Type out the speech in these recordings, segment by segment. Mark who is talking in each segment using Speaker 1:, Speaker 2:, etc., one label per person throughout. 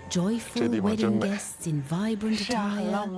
Speaker 1: Joyful wedding guests in vibrant attire,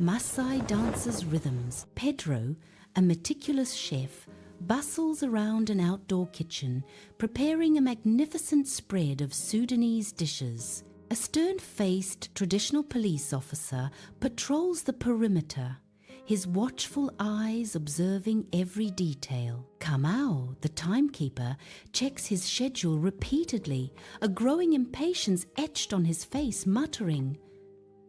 Speaker 1: Maasai dancers' rhythms. Pedro, a meticulous chef, bustles around an outdoor kitchen, preparing a magnificent spread of Sudanese dishes. A stern-faced traditional police officer patrols the perimeter, his watchful eyes observing every detail. Kamau, the timekeeper, checks his schedule repeatedly, a growing impatience etched on his face, muttering,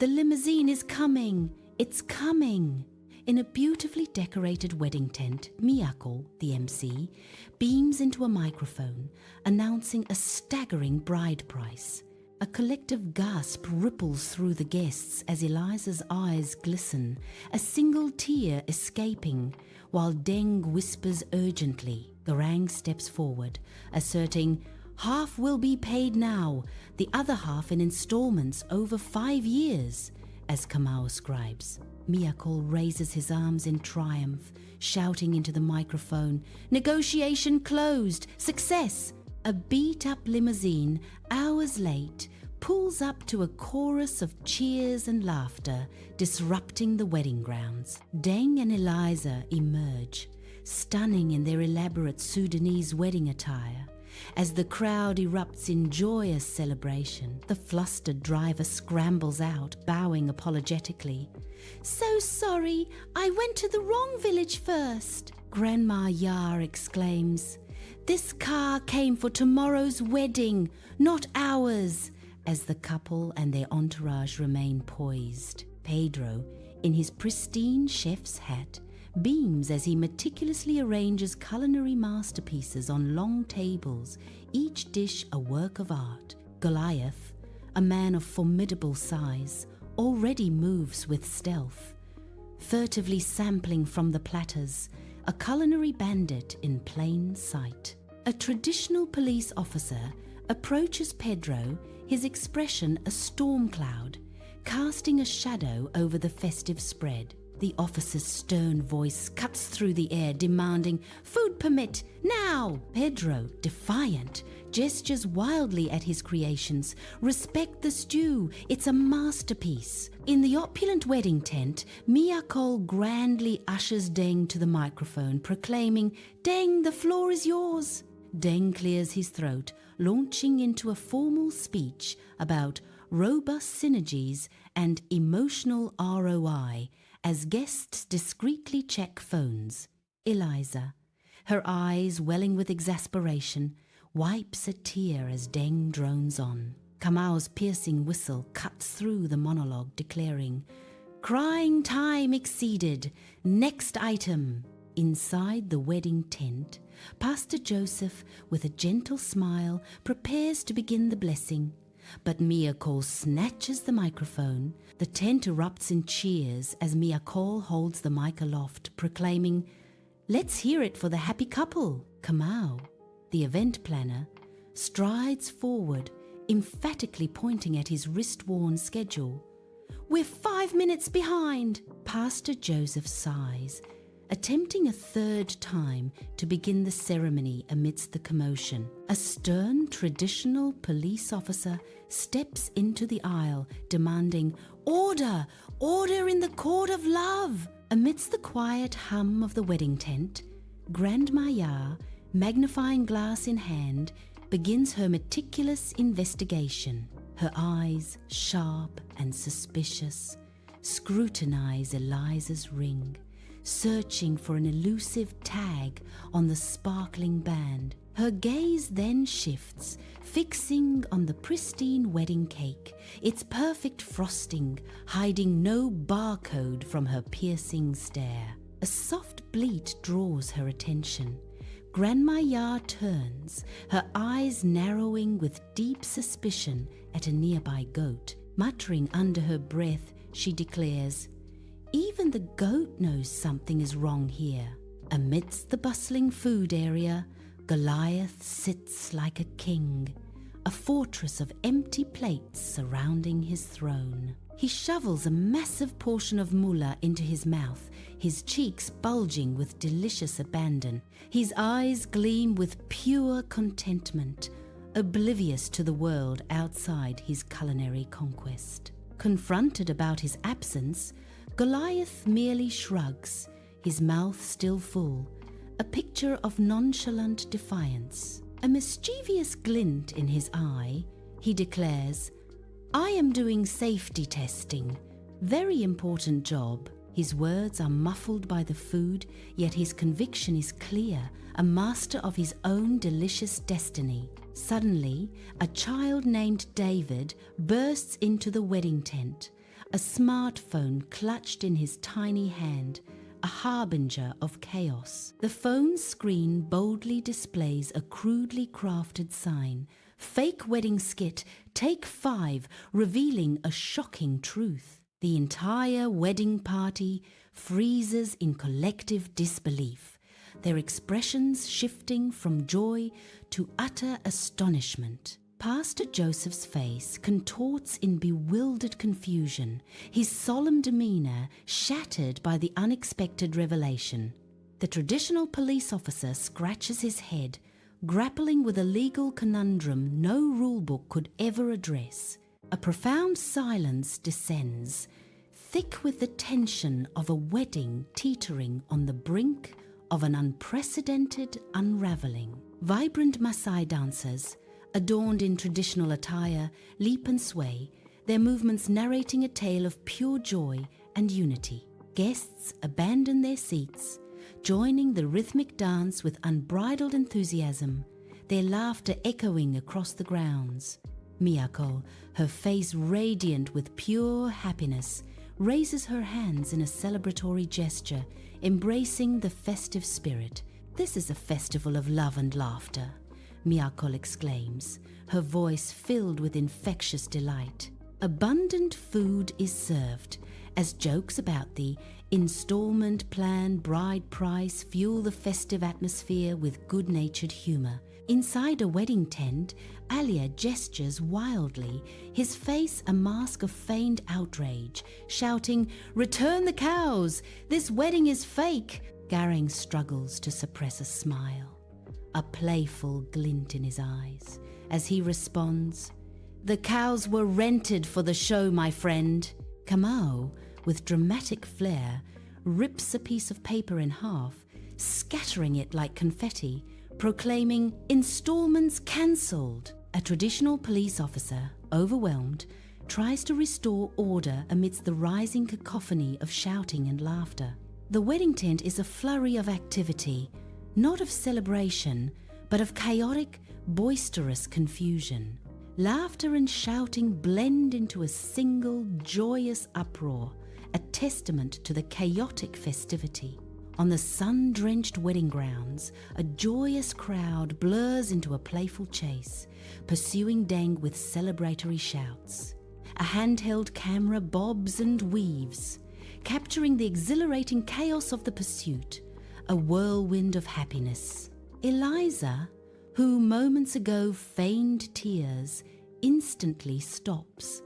Speaker 1: "The limousine is coming! It's coming!" In a beautifully decorated wedding tent, Miyako, the MC, beams into a microphone, announcing a staggering bride price. A collective gasp ripples through the guests as Eliza's eyes glisten, a single tear escaping, while Deng whispers urgently. Garang steps forward, asserting, "Half will be paid now, the other half in installments over 5 years," as Kamau scribes. Miyako raises his arms in triumph, shouting into the microphone, "Negotiation closed! Success!" A beat-up limousine, hours late, pulls up to a chorus of cheers and laughter, disrupting the wedding grounds. Deng and Eliza emerge, stunning in their elaborate Sudanese wedding attire. As the crowd erupts in joyous celebration, the flustered driver scrambles out, bowing apologetically. "So sorry, I went to the wrong village first," Grandma Yar exclaims. "This car came for tomorrow's wedding, not ours," as the couple and their entourage remain poised. Pedro, in his pristine chef's hat, beams as he meticulously arranges culinary masterpieces on long tables, each dish a work of art. Goliath, a man of formidable size, already moves with stealth, furtively sampling from the platters, a culinary bandit in plain sight. A traditional police officer approaches Pedro, his expression a storm cloud, casting a shadow over the festive spread. The officer's stern voice cuts through the air, demanding, "Food permit, now!" Pedro, defiant, gestures wildly at his creations. "Respect the stew, it's a masterpiece." In the opulent wedding tent, Miyako grandly ushers Deng to the microphone, proclaiming, "Deng, the floor is yours." Deng clears his throat, launching into a formal speech about robust synergies and emotional ROI, as guests discreetly check phones. Eliza, her eyes welling with exasperation, wipes a tear as Deng drones on. Kamau's piercing whistle cuts through the monologue, declaring, "Crying time exceeded. Next item." Inside the wedding tent, Pastor Joseph, with a gentle smile, prepares to begin the blessing. But Miyako snatches the microphone. The tent erupts in cheers as Miyako holds the mic aloft, proclaiming, "Let's hear it for the happy couple." Kamau, the event planner, strides forward, emphatically pointing at his wrist-worn schedule. "We're 5 minutes behind." Pastor Joseph sighs, attempting a third time to begin the ceremony amidst the commotion. A stern, traditional police officer steps into the aisle, demanding, "Order! Order in the court of love!" Amidst the quiet hum of the wedding tent, Grandma Ya, magnifying glass in hand, begins her meticulous investigation. Her eyes, sharp and suspicious, scrutinize Eliza's ring, searching for an elusive tag on the sparkling band. Her gaze then shifts, fixing on the pristine wedding cake, its perfect frosting hiding no barcode from her piercing stare. A soft bleat draws her attention. Grandma Ya turns, her eyes narrowing with deep suspicion at a nearby goat. Muttering under her breath, she declares, "Even the goat knows something is wrong here." Amidst the bustling food area, Goliath sits like a king, a fortress of empty plates surrounding his throne. He shovels a massive portion of moolah into his mouth, his cheeks bulging with delicious abandon. His eyes gleam with pure contentment. oblivious to the world outside his culinary conquest. Confronted about his absence, Goliath merely shrugs, his mouth still full, a picture of nonchalant defiance. A mischievous glint in his eye, he declares, "I am doing safety testing. Very important job." His words are muffled by the food, yet his conviction is clear, a master of his own delicious destiny. Suddenly, a child named David bursts into the wedding tent, a smartphone clutched in his tiny hand, a harbinger of chaos. The phone's screen boldly displays a crudely crafted sign, "Fake wedding skit, take 5," revealing a shocking truth. The entire wedding party freezes in collective disbelief, their expressions shifting from joy to utter astonishment. Pastor Joseph's face contorts in bewildered confusion, his solemn demeanor shattered by the unexpected revelation. The traditional police officer scratches his head, grappling with a legal conundrum no rulebook could ever address. A profound silence descends, thick with the tension of a wedding teetering on the brink of an unprecedented unraveling. Vibrant Maasai dancers, adorned in traditional attire, leap and sway, their movements narrating a tale of pure joy and unity. Guests abandon their seats, joining the rhythmic dance with unbridled enthusiasm, their laughter echoing across the grounds. Miyako, her face radiant with pure happiness, raises her hands in a celebratory gesture, embracing the festive spirit. "This is a festival of love and laughter," Miyako exclaims, her voice filled with infectious delight. Abundant food is served, as jokes about the installment plan bride price fuel the festive atmosphere with good-natured humor. Inside a wedding tent, Alia gestures wildly, his face a mask of feigned outrage, shouting, "Return the cows! This wedding is fake!" Garang struggles to suppress a smile, a playful glint in his eyes, as he responds, "The cows were rented for the show, my friend." Kamau, with dramatic flair, rips a piece of paper in half, scattering it like confetti, proclaiming, "Installments cancelled." A traditional police officer, overwhelmed, tries to restore order amidst the rising cacophony of shouting and laughter. The wedding tent is a flurry of activity, not of celebration, but of chaotic, boisterous confusion. Laughter and shouting blend into a single, joyous uproar, a testament to the chaotic festivity. On the sun-drenched wedding grounds, a joyous crowd blurs into a playful chase, pursuing Deng with celebratory shouts. A handheld camera bobs and weaves, capturing the exhilarating chaos of the pursuit, a whirlwind of happiness. Eliza, who moments ago feigned tears, instantly stops,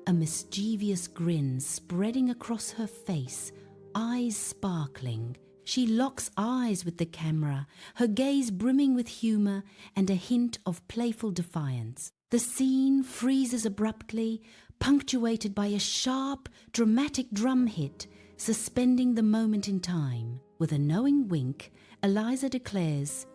Speaker 1: a mischievous grin spreading across her face, eyes sparkling. She locks eyes with the camera, her gaze brimming with humor and a hint of playful defiance. The scene freezes abruptly, punctuated by a sharp, dramatic drum hit, suspending the moment in time. With a knowing wink, Eliza declares,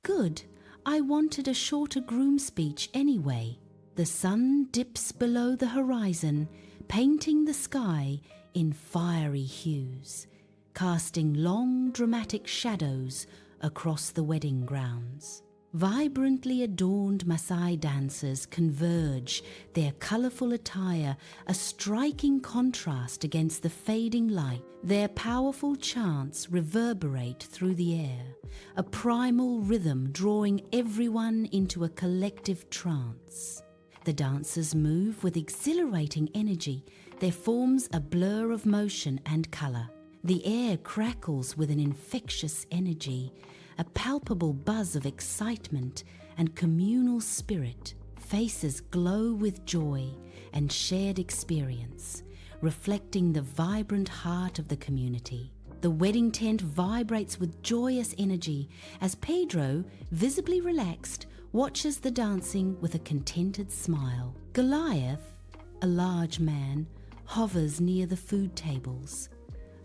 Speaker 1: "Good, I wanted a shorter groom speech anyway." The sun dips below the horizon, painting the sky in fiery hues, casting long dramatic shadows across the wedding grounds. Vibrantly adorned Maasai dancers converge, their colorful attire a striking contrast against the fading light. Their powerful chants reverberate through the air, a primal rhythm drawing everyone into a collective trance. The dancers move with exhilarating energy, their forms a blur of motion and color. The air crackles with an infectious energy, a palpable buzz of excitement and communal spirit. Faces glow with joy and shared experience, reflecting the vibrant heart of the community. The wedding tent vibrates with joyous energy as Pedro, visibly relaxed, watches the dancing with a contented smile. Goliath, a large man, hovers near the food tables,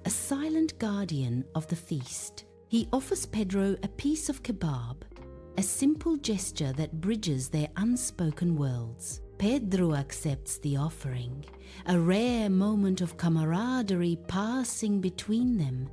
Speaker 1: a silent guardian of the feast. He offers Pedro a piece of kebab, a simple gesture that bridges their unspoken worlds. Pedro accepts the offering, a rare moment of camaraderie passing between them,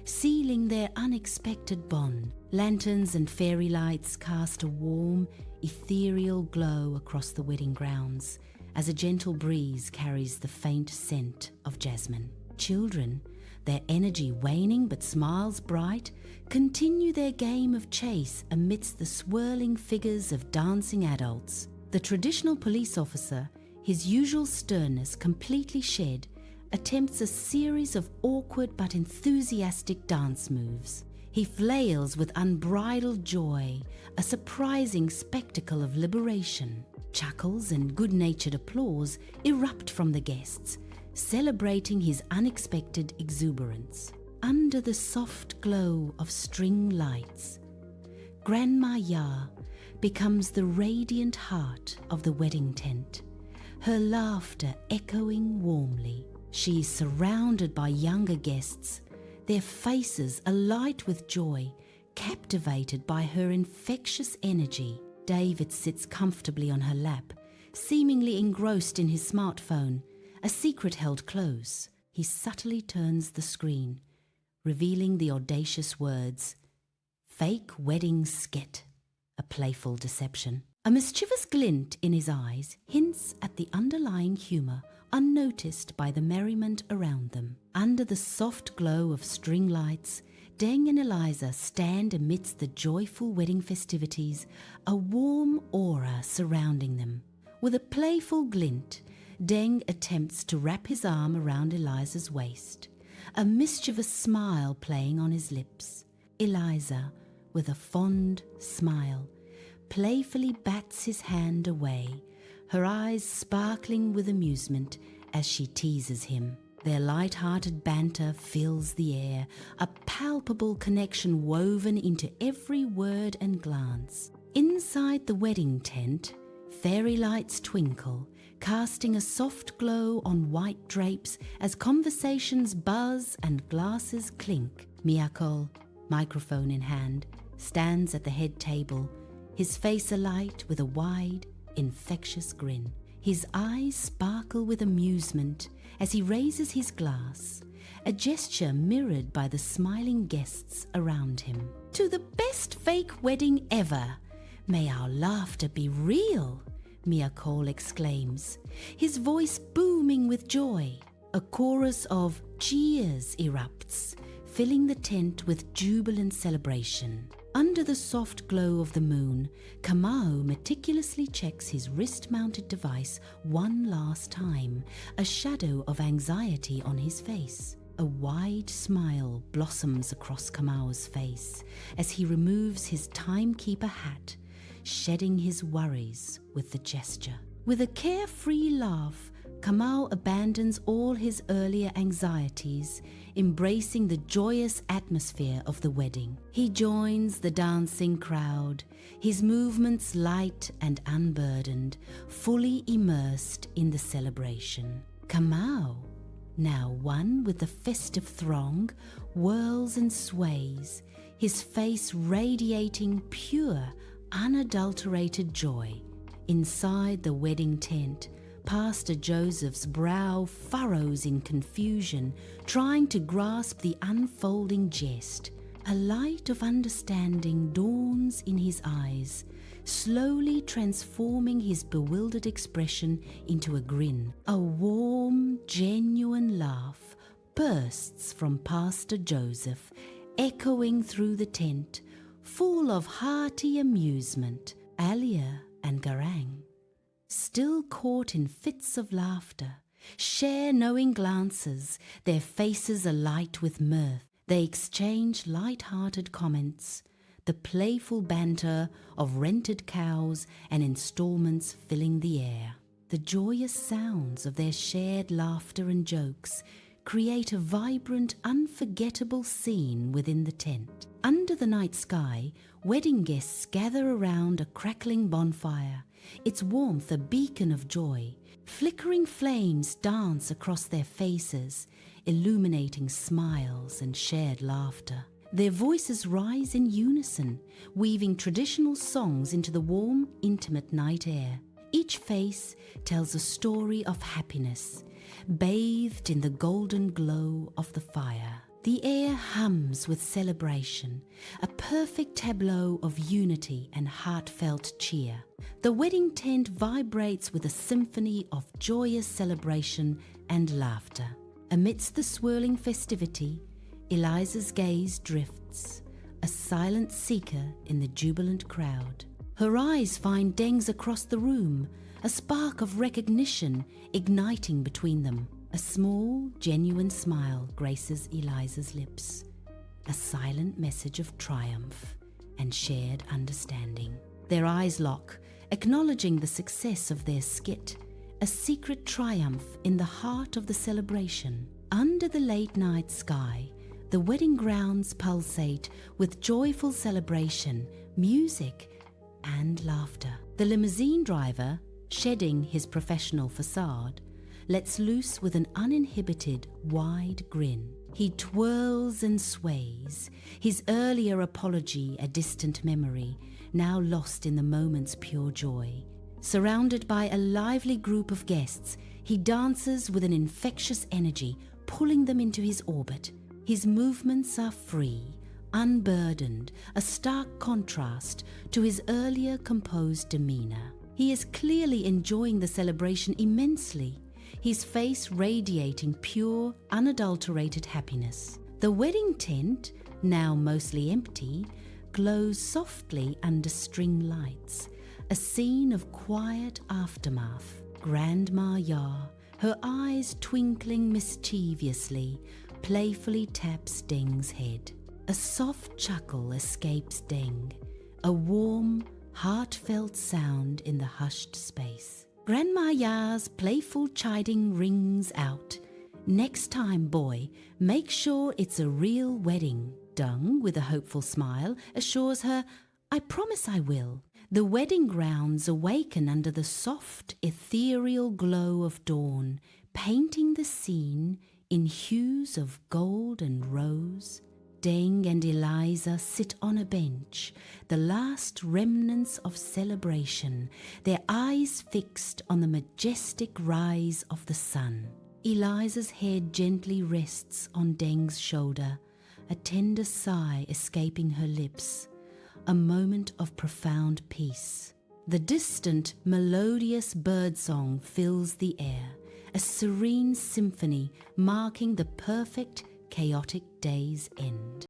Speaker 1: sealing their unexpected bond. Lanterns and fairy lights cast a warm, ethereal glow across the wedding grounds as a gentle breeze carries the faint scent of jasmine. Children, their energy waning but smiles bright, continue their game of chase amidst the swirling figures of dancing adults. The traditional police officer, his usual sternness completely shed, attempts a series of awkward but enthusiastic dance moves. He flails with unbridled joy, a surprising spectacle of liberation. Chuckles and good-natured applause erupt from the guests, celebrating his unexpected exuberance. Under the soft glow of string lights, Grandma Ya becomes the radiant heart of the wedding tent, her laughter echoing warmly. She is surrounded by younger guests, their faces alight with joy, captivated by her infectious energy. David sits comfortably on her lap, seemingly engrossed in his smartphone, a secret held close. He subtly turns the screen, revealing the audacious words, "Fake wedding skit," a playful deception. A mischievous glint in his eyes hints at the underlying humor unnoticed by the merriment around them. Under the soft glow of string lights, Deng and Eliza stand amidst the joyful wedding festivities, a warm aura surrounding them. With a playful glint, Deng attempts to wrap his arm around Eliza's waist, a mischievous smile playing on his lips. Eliza, with a fond smile, playfully bats his hand away, her eyes sparkling with amusement as she teases him. Their light-hearted banter fills the air, a palpable connection woven into every word and glance. Inside the wedding tent, fairy lights twinkle, casting a soft glow on white drapes as conversations buzz and glasses clink. Miyako, microphone in hand, stands at the head table, his face alight with a wide, infectious grin. His eyes sparkle with amusement as he raises his glass, a gesture mirrored by the smiling guests around him. "To the best fake wedding ever! May our laughter be real!" Miyako exclaims, his voice booming with joy. A chorus of cheers erupts, filling the tent with jubilant celebration. Under the soft glow of the moon, Kamau meticulously checks his wrist-mounted device one last time, a shadow of anxiety on his face. A wide smile blossoms across Kamau's face as he removes his timekeeper hat, shedding his worries with the gesture. With a carefree laugh, Kamau abandons all his earlier anxieties, embracing the joyous atmosphere of the wedding. He joins the dancing crowd, his movements light and unburdened, fully immersed in the celebration. Kamau, now one with the festive throng, whirls and sways, his face radiating pure, unadulterated joy. Inside the wedding tent, Pastor Joseph's brow furrows in confusion, trying to grasp the unfolding jest. A light of understanding dawns in his eyes, slowly transforming his bewildered expression into a grin. A warm, genuine laugh bursts from Pastor Joseph, echoing through the tent, full of hearty amusement. Alia and Garang, still caught in fits of laughter, share knowing glances, their faces alight with mirth. They exchange light-hearted comments, the playful banter of rented cows and installments filling the air. The joyous sounds of their shared laughter and jokes create a vibrant, unforgettable scene within the tent. Under the night sky, wedding guests gather around a crackling bonfire, its warmth a beacon of joy. Flickering flames dance across their faces, illuminating smiles and shared laughter. Their voices rise in unison, weaving traditional songs into the warm, intimate night air. Each face tells a story of happiness, bathed in the golden glow of the fire. The air hums with celebration, a perfect tableau of unity and heartfelt cheer. The wedding tent vibrates with a symphony of joyous celebration and laughter. Amidst the swirling festivity, Eliza's gaze drifts, a silent seeker in the jubilant crowd. Her eyes find Deng's across the room, a spark of recognition igniting between them. A small, genuine smile graces Eliza's lips, a silent message of triumph and shared understanding. Their eyes lock, acknowledging the success of their skit, a secret triumph in the heart of the celebration. Under the late night sky, the wedding grounds pulsate with joyful celebration, music, and laughter. The limousine driver, shedding his professional facade, lets loose with an uninhibited, wide grin. He twirls and sways, his earlier apology a distant memory, now lost in the moment's pure joy. Surrounded by a lively group of guests, he dances with an infectious energy, pulling them into his orbit. His movements are free, unburdened, a stark contrast to his earlier composed demeanor. He is clearly enjoying the celebration immensely, his face radiating pure, unadulterated happiness. The wedding tent, now mostly empty, glows softly under string lights, a scene of quiet aftermath. Grandma Ya, her eyes twinkling mischievously, playfully taps Deng's head. A soft chuckle escapes Deng, a warm, heartfelt sound in the hushed space. Grandma Ya's playful chiding rings out. Next time, boy, make sure it's a real wedding. Deng, with a hopeful smile, assures her, I promise I will. The wedding grounds awaken under the soft, ethereal glow of dawn, painting the scene in hues of gold and rose. Deng and Eliza sit on a bench, the last remnants of celebration, their eyes fixed on the majestic rise of the sun. Eliza's head gently rests on Deng's shoulder, a tender sigh escaping her lips, a moment of profound peace. The distant, melodious birdsong fills the air, a serene symphony marking the perfect, chaotic day's end.